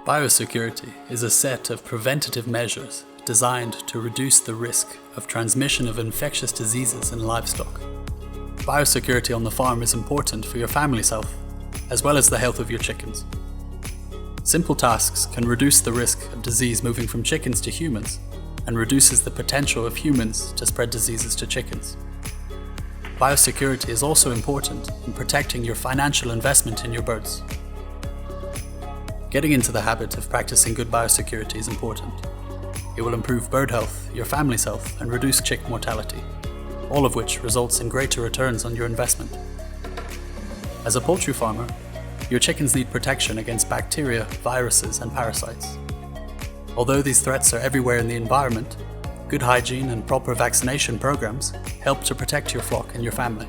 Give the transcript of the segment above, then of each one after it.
Biosecurity is a set of preventative measures designed to reduce the risk of transmission of infectious diseases in livestock. Biosecurity on the farm is important for your family's health, as well as the health of your chickens. Simple tasks can reduce the risk of disease moving from chickens to humans, and reduces the potential of humans to spread diseases to chickens. Biosecurity is also important in protecting your financial investment in your birds. Getting into the habit of practicing good biosecurity is important. It will improve bird health, your family's health, and reduce chick mortality, all of which results in greater returns on your investment. As a poultry farmer, your chickens need protection against bacteria, viruses, and parasites. Although these threats are everywhere in the environment, good hygiene and proper vaccination programs help to protect your flock and your family.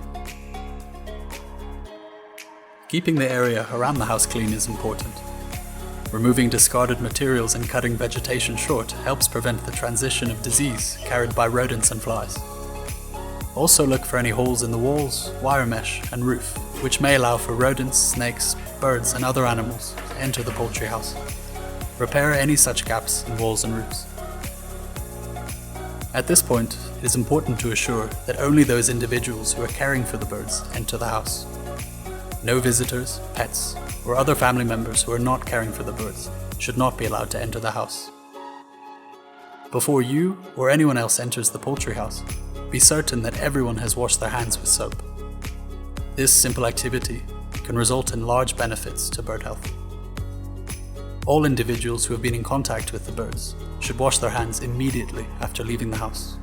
Keeping the area around the house clean is important. Removing discarded materials and cutting vegetation short helps prevent the transition of disease carried by rodents and flies. Also look for any holes in the walls, wire mesh, and roof, which may allow for rodents, snakes, birds, and other animals to enter the poultry house. Repair any such gaps in walls and roofs. At this point, it is important to assure that only those individuals who are caring for the birds enter the house. No visitors, pets, or other family members who are not caring for the birds should not be allowed to enter the house. Before you or anyone else enters the poultry house, be certain that everyone has washed their hands with soap. This simple activity can result in large benefits to bird health. All individuals who have been in contact with the birds should wash their hands immediately after leaving the house.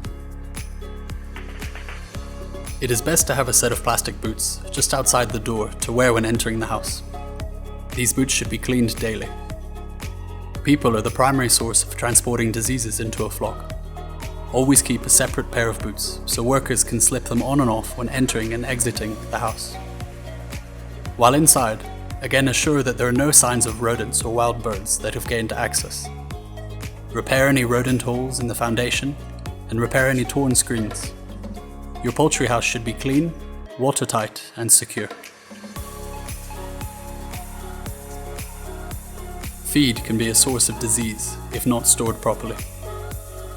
It is best to have a set of plastic boots just outside the door to wear when entering the house. These boots should be cleaned daily. People are the primary source of transporting diseases into a flock. Always keep a separate pair of boots so workers can slip them on and off when entering and exiting the house. While inside, again assure that there are no signs of rodents or wild birds that have gained access. Repair any rodent holes in the foundation and repair any torn screens. Your poultry house should be clean, watertight, and secure. Feed can be a source of disease if not stored properly.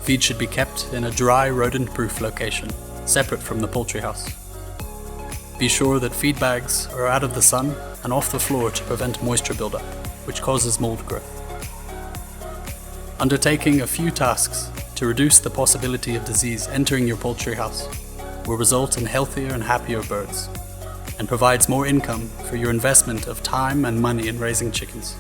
Feed should be kept in a dry, rodent-proof location, separate from the poultry house. Be sure that feed bags are out of the sun and off the floor to prevent moisture buildup, which causes mold growth. Undertaking a few tasks to reduce the possibility of disease entering your poultry house will result in healthier and happier birds, and provides more income for your investment of time and money in raising chickens.